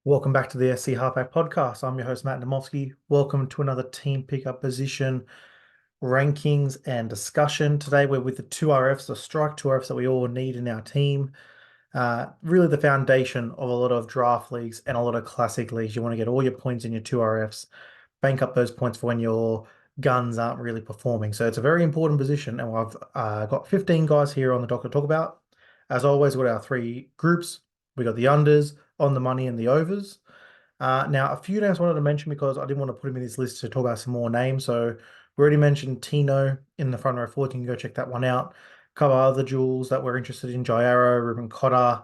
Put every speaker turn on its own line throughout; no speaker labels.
Welcome back to the SC Halfback Podcast. I'm your host, Matt Namofsky. Welcome to another team pickup position rankings and discussion. Today, we're with the 2RFs, the strike 2RFs that we all need in our team. Really the foundation of a lot of draft leagues and a lot of classic leagues. You want to get all your points in your 2RFs, bank up those points for when your guns aren't really performing. So it's a very important position, and I've got 15 guys here on the dock to talk about. As always, with our three groups, we got the unders, on the money, and the overs. Now, a few names I wanted to mention because I didn't want to put him in this list to talk about some more names. So we already mentioned Tino in the front row forward. You can go check that one out. A couple of other jewels that we're interested in: Jairo, Ruben Cotter,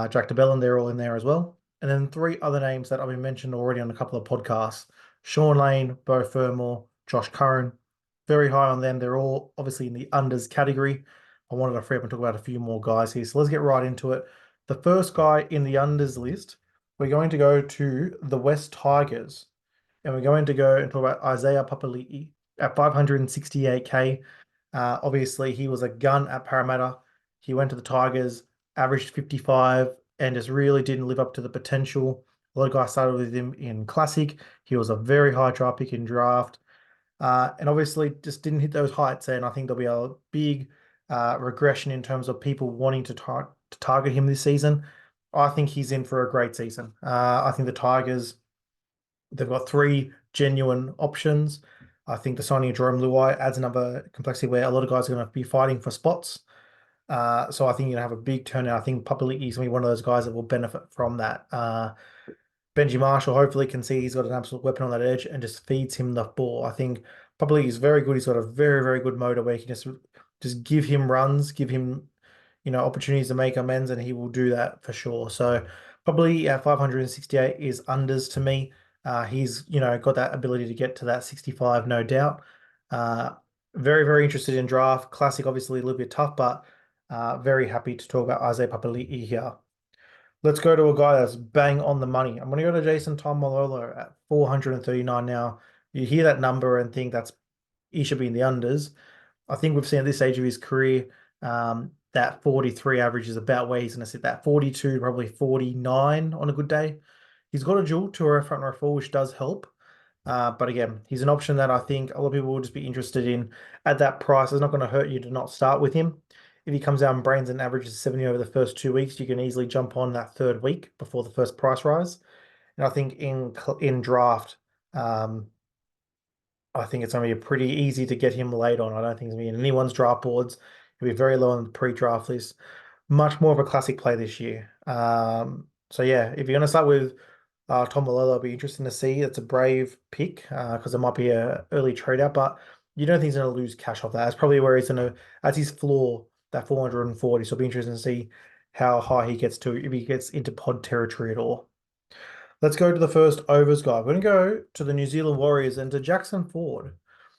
Jack DeBellin, they're all in there as well. And then three other names that I've been mentioned already on a couple of podcasts: Sean Lane, Bo Fermor, Josh Curran. Very high on them. They're all obviously in the unders category. I wanted to free up and talk about a few more guys here. So let's get right into it. The first guy in the unders list, we're going to go to the West Tigers, and we're going to go and talk about Isaiah Papali'i at 568K. Obviously, he was a gun at Parramatta. He went to the Tigers, averaged 55, and just really didn't live up to the potential. A lot of guys started with him in Classic. He was a very high draft pick in draft, and obviously just didn't hit those heights. And I think there'll be a big regression in terms of people wanting to target him this season. I think he's in for a great season. I think the Tigers, they've got three genuine options. I think the signing of Jerome Luai adds another complexity where a lot of guys are going to be fighting for spots. So I think you're going to have a big turnout. I think Papali'i is going to be one of those guys that will benefit from that. Benji Marshall hopefully can see he's got an absolute weapon on that edge and just feeds him the ball. I think Papali'i is very good. He's got a very, very good motor where he can just give him runs, give him opportunities to make amends, and he will do that for sure. So probably at 568 is unders to me. He's got that ability to get to that 65, no doubt. Uh, Very, very interested in draft. Classic, obviously a little bit tough, but very happy to talk about Isaiah Papali'i here. Let's go to a guy that's bang on the money. I'm going to go to Jason Taumalolo at 439 now. You hear that number and think he should be in the unders. I think we've seen at this stage of his career, that 43 average is about where he's going to sit. That 42, probably 49 on a good day. He's got a dual tour front row full, which does help. But again, he's an option that I think a lot of people will just be interested in at that price. It's not going to hurt you to not start with him. If he comes out and brains and averages 70 over the first 2 weeks, you can easily jump on that third week before the first price rise. And I think in draft, I think it's going to be pretty easy to get him late on. I don't think it's going to be in anyone's draft boards. He'll be very low on the pre-draft list. Much more of a classic play this year. So yeah, if you're going to start with Tom Malolo, it'll be interesting to see. It's a brave pick because it might be a early trade out, but you don't think he's going to lose cash off that. That's probably where he's going to, that's his floor, that 440. So it'll be interesting to see how high he gets to, if he gets into pod territory at all. Let's go to the first overs guy. We're going to go to the New Zealand Warriors and to Jackson Ford.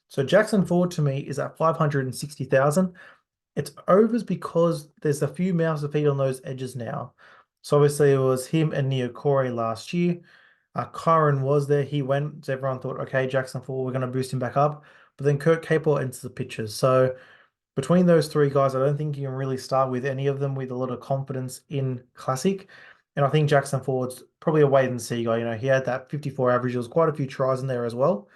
So Jackson Ford to me is at 560,000. It's overs because there's a few mouths to feed on those edges now. So obviously it was him and Niokore last year. Kyron was there. He went. So everyone thought, okay, Jackson Ford, we're going to boost him back up. But then Kurt Capel enters the pictures. So between those three guys, I don't think you can really start with any of them with a lot of confidence in Classic. And I think Jackson Ford's probably a wait and see guy. He had that 54 average. There was quite a few tries in there as well.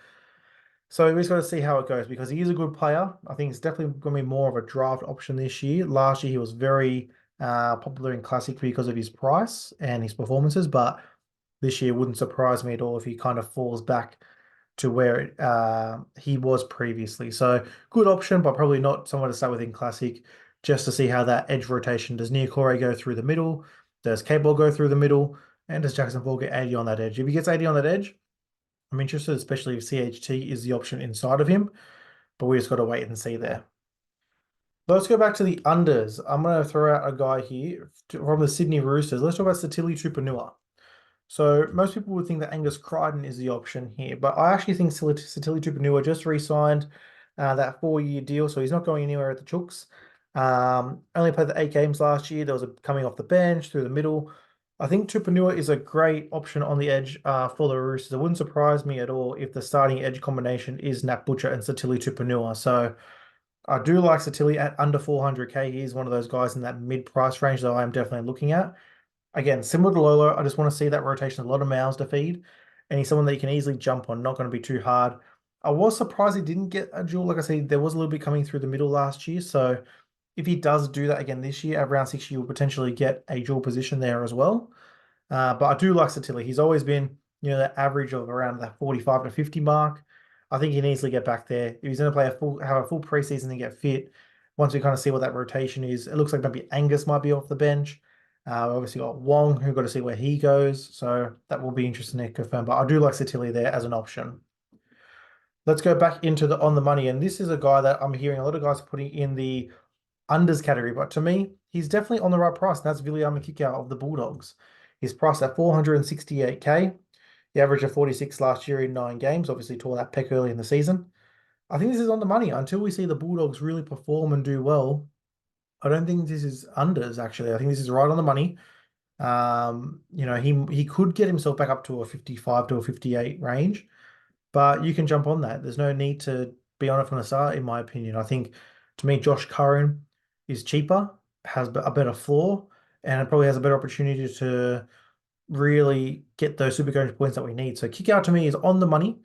So we just got to see how it goes because he is a good player. I think it's definitely going to be more of a draft option this year. Last year, he was very popular in Classic because of his price and his performances. But this year wouldn't surprise me at all if he kind of falls back to where he was previously. So good option, but probably not someone to start with in Classic just to see how that edge rotation. Does Niokore go through the middle? Does K-Ball go through the middle? And does Jackson Ford get 80 on that edge? If he gets 80 on that edge, I'm interested, especially if CHT is the option inside of him, but we just got to wait and see there. Let's go back to the unders. I'm going to throw out a guy here from the Sydney Roosters. Let's talk about Satili Tupanua. So most people would think that Angus Crichton is the option here, but I actually think Satili Tupanua just re-signed that 4-year deal, so he's not going anywhere at the Chooks. Only played the 8 games last year. There was a coming off the bench through the middle. I think Tupanua is a great option on the edge for the Roosters. It wouldn't surprise me at all if the starting edge combination is Nat Butcher and Satili Tupanua. So I do like Satili at under 400K. He's one of those guys in that mid-price range that I am definitely looking at. again, similar to Lolo, I just want to see that rotation, a lot of mouths to feed, and he's someone that you can easily jump on, not going to be too hard. I was surprised he didn't get a duel. Like I said, there was a little bit coming through the middle last year, so if he does do that again this year, at round 6, you will potentially get a dual position there as well. But I do like Satilli. He's always been, the average of around that 45 to 50 mark. I think he can easily get back there. If he's going to have a full preseason and get fit, once we kind of see what that rotation is, it looks like maybe Angus might be off the bench. Obviously got Wong, who got to see where he goes. So that will be interesting to confirm. But I do like Satilli there as an option. Let's go back into the on the money. And this is a guy that I'm hearing a lot of guys putting in the unders category, but to me, he's definitely on the right price. And that's Viliame Kikau of the Bulldogs. He's priced at 468K. The average of 46 last year in 9 games. Obviously tore that pec early in the season. I think this is on the money. Until we see the Bulldogs really perform and do well, I don't think this is unders, actually. I think this is right on the money. He could get himself back up to a 55 to a 58 range, but you can jump on that. There's no need to be on it from the start, in my opinion. I think, to me, Josh Curran is cheaper, has a better floor, and it probably has a better opportunity to really get those Supercoach points that we need. So kick out to me is on the money.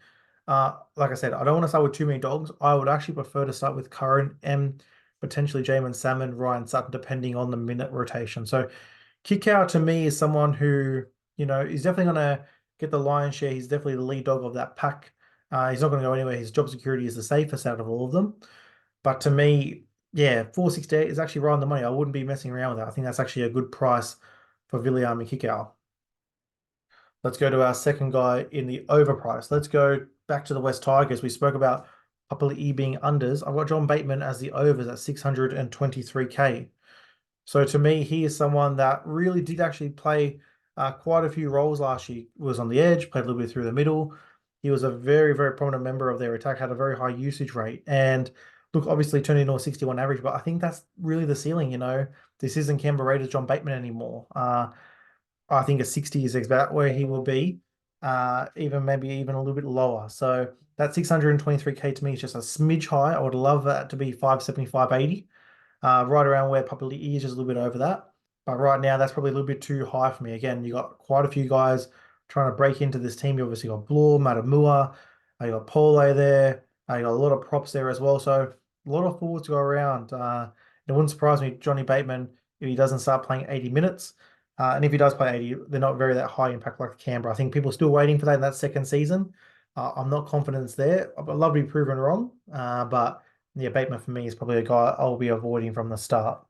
Like I said, I don't want to start with too many dogs. I would actually prefer to start with Curran and potentially Jamin Salmon, Ryan Sutton, depending on the minute rotation. So kick out to me is someone who, is definitely going to get the lion's share. He's definitely the lead dog of that pack. He's not going to go anywhere. His job security is the safest out of all of them. But to me, yeah, 468 is actually right on the money. I wouldn't be messing around with that. I think that's actually a good price for Viliame Kikau. Let's go to our second guy in the overprice. Let's go back to the West Tigers. We spoke about Papali E being unders. I've got John Bateman as the overs at 623K. So to me, he is someone that really did actually play quite a few roles last year. He was on the edge, played a little bit through the middle. He was a very, very prominent member of their attack, had a very high usage rate. And look, obviously turned into a 61 average, but I think that's really the ceiling, This isn't Canberra Raiders John Bateman anymore. I think a 60 is about where he will be, maybe even a little bit lower. So that 623K to me is just a smidge high. I would love that to be 575, 80, right around where Papali is, just a little bit over that. But right now, that's probably a little bit too high for me. Again, you got quite a few guys trying to break into this team. You obviously got Blore, Matamua, you got Pole there, you got a lot of props there as well. So a lot of forwards to go around. It wouldn't surprise me, Johnny Bateman, if he doesn't start playing 80 minutes. And if he does play 80, they're not very that high impact like Canberra. I think people are still waiting for that in that second season. I'm not confident it's there. I'd love to be proven wrong. But yeah, Bateman for me is probably a guy I'll be avoiding from the start.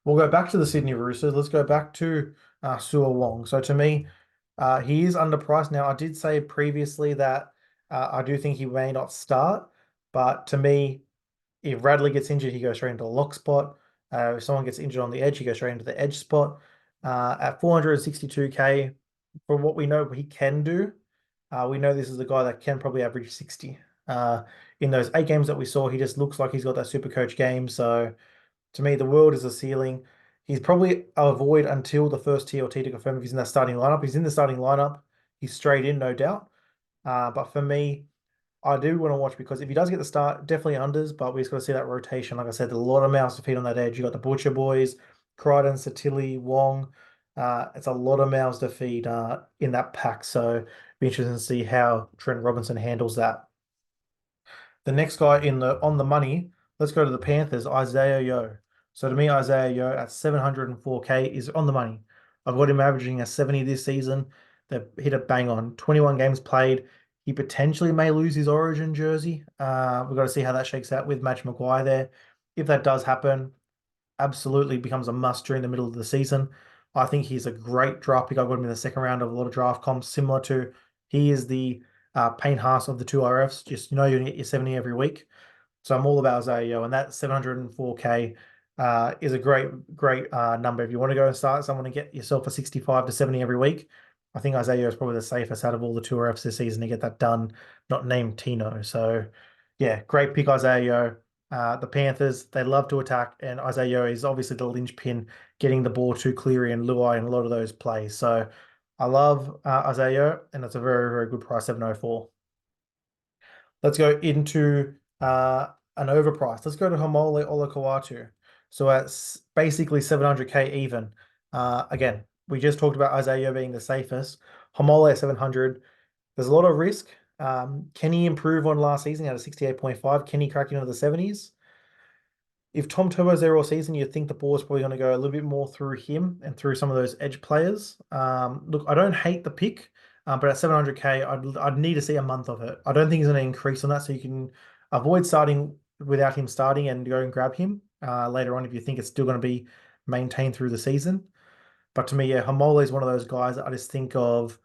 We'll go back to the Sydney Roosters. Let's go back to Sua Wong. So to me, he is underpriced. Now, I did say previously that I do think he may not start. But to me, if Radley gets injured, he goes straight into a lock spot. If someone gets injured on the edge, he goes straight into the edge spot. At 462K, from what we know he can do, we know this is a guy that can probably average 60. In those 8 games that we saw, he just looks like he's got that Supercoach game. So to me, the world is a ceiling. He's probably a void until the first TLT to confirm if he's in that starting lineup. He's in the starting lineup. He's straight in, no doubt. But for me, I do want to watch because if he does get the start, definitely unders, but we just got to see that rotation. Like I said, a lot of mouths to feed on that edge. You got the Butcher Boys, Crichton, Satilli, Wong. It's a lot of mouths to feed in that pack. So be interesting to see how Trent Robinson handles that. The next guy on the money, let's go to the Panthers, Isaiah Yeo. So to me, Isaiah Yeo at 704K is on the money. I've got him averaging a 70 this season. They've hit it bang on. 21 games played. He potentially may lose his Origin jersey. We've got to see how that shakes out with Match Maguire there. If that does happen, absolutely becomes a must during the middle of the season. I think he's a great draft pick. I've got him in the second round of a lot of draft comps, similar to he is the Payne Haas of the two RFs. Just you're going to get your 70 every week. So I'm all about Zayo, and that 704K is a great number. If you want to go and start someone and get yourself a 65 to 70 every week, I think Isaiah is probably the safest out of all the two RFs this season to get that done, not named Tino. So yeah, great pick, Isaiah. The Panthers, they love to attack, and Isaiah is obviously the linchpin getting the ball to Cleary and Luai in a lot of those plays. So I love Isaiah, and it's a very, very good price, 704. Let's go into an overprice. Let's go to Hamole Olakau'atu. So at basically 700K even. Again, we just talked about Isaiah being the safest. Homole at 700. There's a lot of risk. Can he improve on last season? He had a 68.5. Can he crack into the 70s? If Tom Turbo's there all season, you'd think the ball's probably going to go a little bit more through him and through some of those edge players. Look, I don't hate the pick, but at 700K, I'd need to see a month of it. I don't think he's going to increase on that, so you can avoid starting without him starting and go and grab him later on if you think it's still going to be maintained through the season. But to me, yeah, Hamole is one of those guys that I just think of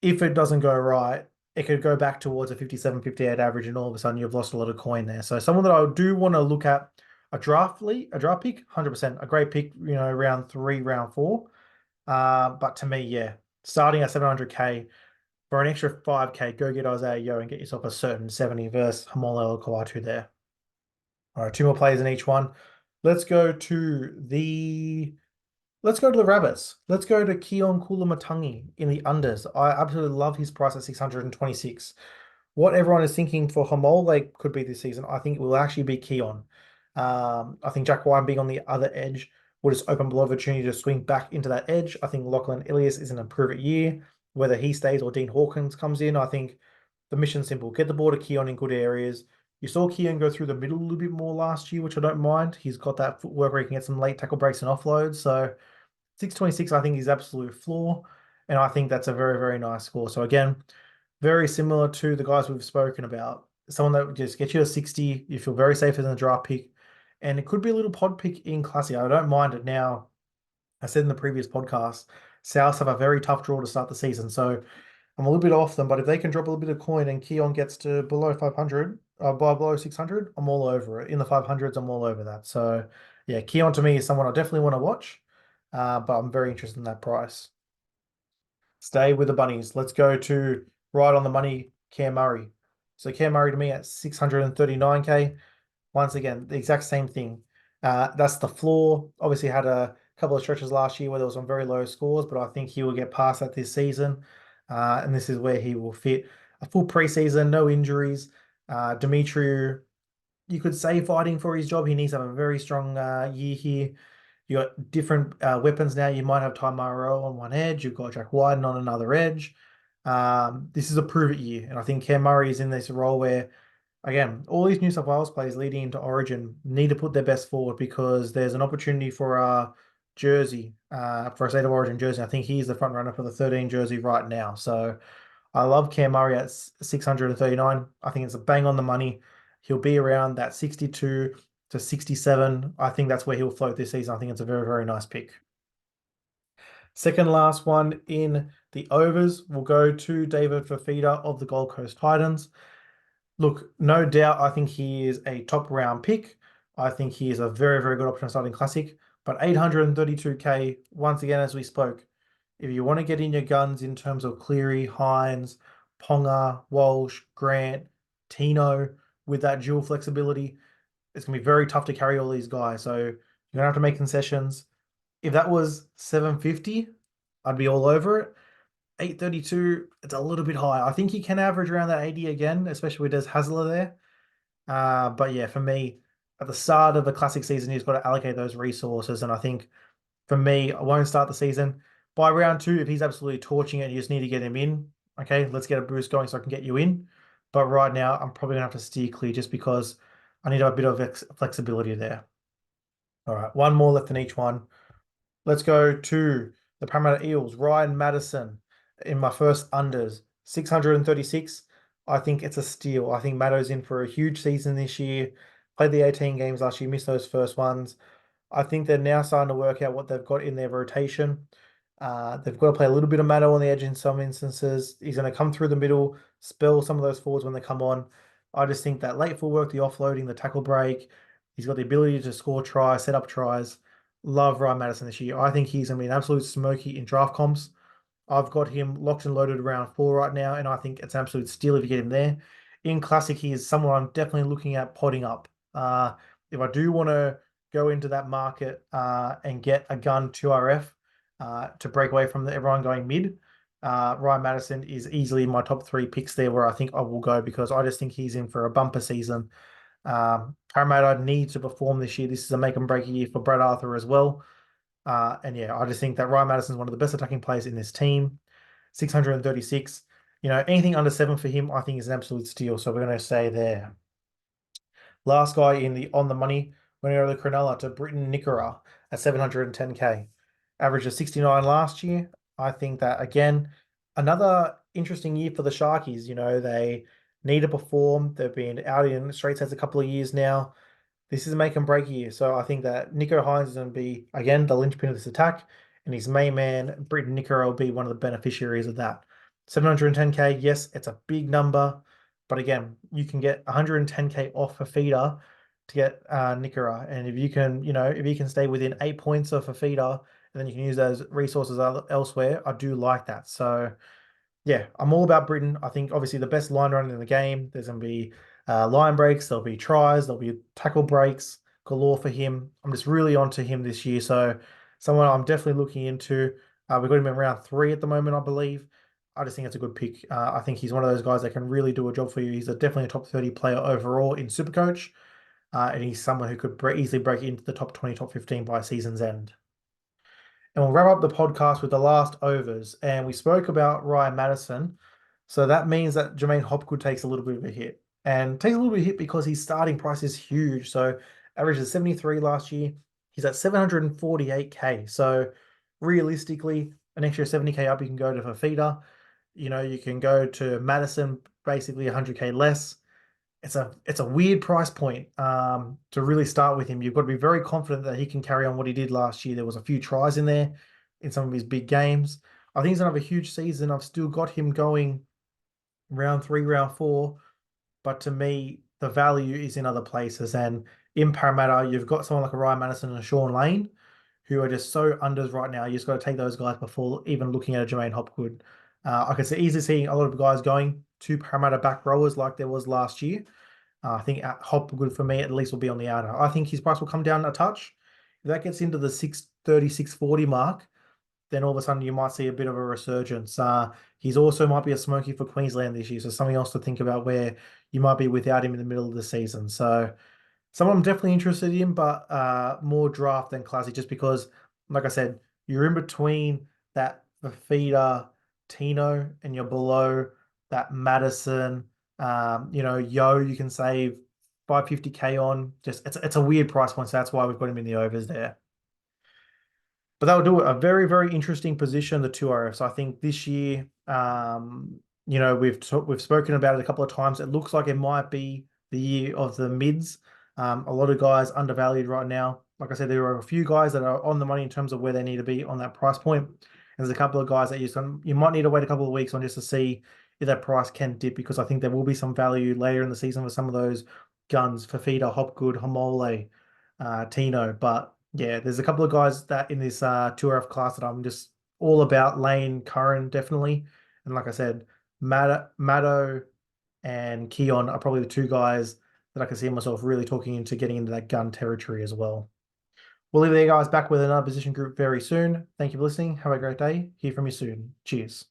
if it doesn't go right, it could go back towards a 57, 58 average, and all of a sudden you've lost a lot of coin there. So someone that I do want to look at a draft pick, 100%, a great pick, round 3, round 4. But to me, yeah, starting at 700K for an extra 5K, go get Isaiah Yo and get yourself a certain 70 versus Hamole Kawatu there. All right, two more players in each one. Let's go to the Let's go to the Rabbits. Let's go to Keon Kulamatangi in the unders. I absolutely love his price at 626. What everyone is thinking for Hamole could be this season, I think it will actually be Keon. I think Jack Ryan being on the other edge will just open up a lot of opportunity to swing back into that edge. I think Lachlan Ilias is an improved year. Whether he stays or Dean Hawkins comes in, I think the mission's simple. Get the ball to Keon in good areas. You saw Keon go through the middle a little bit more last year, which I don't mind. He's got that footwork where he can get some late tackle breaks and offloads. So 626, I think, is absolute floor. And I think that's a very, very nice score. So again, very similar to the guys we've spoken about. Someone that would just get you a 60. You feel very safe in the draft pick. And it could be a little pod pick in Classic. I don't mind it now. I said in the previous podcast, South have a very tough draw to start the season. So I'm a little bit off them. But if they can drop a little bit of coin and Keon gets to below 500, by below 600, I'm all over it. In the 500s, I'm all over that. So yeah, Keon to me is someone I definitely want to watch. But I'm very interested in that price. Stay with the bunnies. Let's go to right on the money, Cam Murray. So Cam Murray to me at 639K. Once again, the exact same thing. That's the floor. Obviously had a couple of stretches last year where there was some very low scores, but I think he will get past that this season. And this is where he will fit a full preseason, no injuries. Dimitri, you could say fighting for his job. He needs to have a very strong year here. You got different weapons now. You might have Ty Morrow on one edge. You've got Jack Wyden on another edge. This is a prove it year. And I think Cam Murray is in this role where, again, all these New South Wales players leading into Origin need to put their best forward because there's an opportunity for a jersey, for a State of Origin jersey. I think he's the front runner for the 13 jersey right now. So I love Cam Murray at 639. I think it's a bang on the money. He'll be around that 62 to 67. I think that's where he'll float this season. I think it's a very, very nice pick. Second last one in the overs will go to David Fafita of the Gold Coast Titans. Look, no doubt, I think he is a top round pick. I think he is a very, very good option starting Classic. But 832K, once again, as we spoke, if you want to get in your guns in terms of Cleary, Hines, Ponga, Walsh, Grant, Tino, with that dual flexibility, it's going to be very tough to carry all these guys. So you're going to have to make concessions. If that was 750, I'd be all over it. 832, it's a little bit high. I think he can average around that 80 again, especially with Des Hasler there. But yeah, for me, at the start of the Classic season, he's got to allocate those resources. And I think for me, I won't start the season. By round 2, if he's absolutely torching it, you just need to get him in. Okay, let's get a boost going so I can get you in. But right now, I'm probably going to have to steer clear just because I need a bit of flexibility there. All right, one more left in each one. Let's go to the Parramatta Eels. Ryan Madison in my first unders, 636. I think it's a steal. I think Maddo's in for a huge season this year. Played the 18 games last year, missed those first ones. I think they're now starting to work out what they've got in their rotation. They've got to play a little bit of Maddo on the edge in some instances. He's going to come through the middle, spell some of those forwards when they come on. I just think that late footwork, the offloading, the tackle break, he's got the ability to score tries, set up tries. Love Ryan Madison this year. I think he's going to be an absolute smoky in draft comps. I've got him locked and loaded around 4 right now, and I think it's an absolute steal if you get him there. In Classic, he is someone I'm definitely looking at potting up. If I do want to go into that market and get a gun 2RF to break away from everyone going mid, Ryan Madison is easily my top 3 picks there where I think I will go because I just think he's in for a bumper season. Parramatta need to perform this year. This is a make and break year for Brad Arthur as well. And yeah, I just think that Ryan Madison is one of the best attacking players in this team. 636. Anything under 7 for him, I think is an absolute steal. So we're going to say there. Last guy in the on the money, went over the Cronulla to Britton Nickera at 710K. Average of 69 last year. I think that, again, another interesting year for the Sharkies. They need to perform. They've been out in straight sets a couple of years now. This is a make and break year. So I think that Nico Hines is going to be, again, the linchpin of this attack, and his main man, Britton Nickera, will be one of the beneficiaries of that. 710K, yes, it's a big number, but again, you can get 110K off a feeder to get Nickera. And if you can stay within 8 points of a feeder, and then you can use those resources elsewhere, I do like that. So yeah, I'm all about Britain. I think obviously the best line running in the game. There's going to be line breaks, there'll be tries, there'll be tackle breaks galore for him. I'm just really onto him this year. So someone I'm definitely looking into. We've got him in round 3 at the moment, I believe. I just think it's a good pick. I think he's one of those guys that can really do a job for you. He's definitely a top 30 player overall in Supercoach. And he's someone who could easily break into the top 20, top 15 by season's end. And we'll wrap up the podcast with the last overs. And we spoke about Ryan Madison. So that means that Jermaine Hopgood takes a little bit of a hit. And takes a little bit of a hit because his starting price is huge. So averages 73 last year. He's at 748K. So realistically, an extra 70K up, you can go to Fafita. You can go to Madison, basically 100K less. It's a weird price point to really start with him. You've got to be very confident that he can carry on what he did last year. There was a few tries in there in some of his big games. I think he's gonna have a huge season. I've still got him going round 3, round 4, but to me, the value is in other places. And in Parramatta, you've got someone like a Ryan Madison and a Sean Lane, who are just so unders right now. You just got to take those guys before even looking at a Jermaine Hopgood. I could easily see a lot of guys going to Parramatta back rowers like there was last year. I think Hopgood for me at least will be on the outer. I think his price will come down a touch. If that gets into the 630, 640 mark, then all of a sudden you might see a bit of a resurgence. He's also might be a smoky for Queensland this year, so something else to think about where you might be without him in the middle of the season. So someone I'm definitely interested in, but more draft than classic, just because, like I said, you're in between that Fafita Tino and you're below that Madison. You can save 550K on. Just it's a weird price point, so that's why we've got him in the overs there. But that will do it. A very, very interesting position, the two RFs. I think this year, we've spoken about it a couple of times. It looks like it might be the year of the mids. A lot of guys undervalued right now. Like I said, there are a few guys that are on the money in terms of where they need to be on that price point. And there's a couple of guys that you might need to wait a couple of weeks on just to see if that price can dip, because I think there will be some value later in the season for some of those guns, Fafita, Hopgood, Homole, Tino. But yeah, there's a couple of guys that in this 2RF class that I'm just all about. Lane, Curran, definitely. And like I said, Maddo and Keon are probably the two guys that I can see myself really talking into getting into that gun territory as well. We'll leave you guys back with another position group very soon. Thank you for listening. Have a great day. Hear from you soon. Cheers.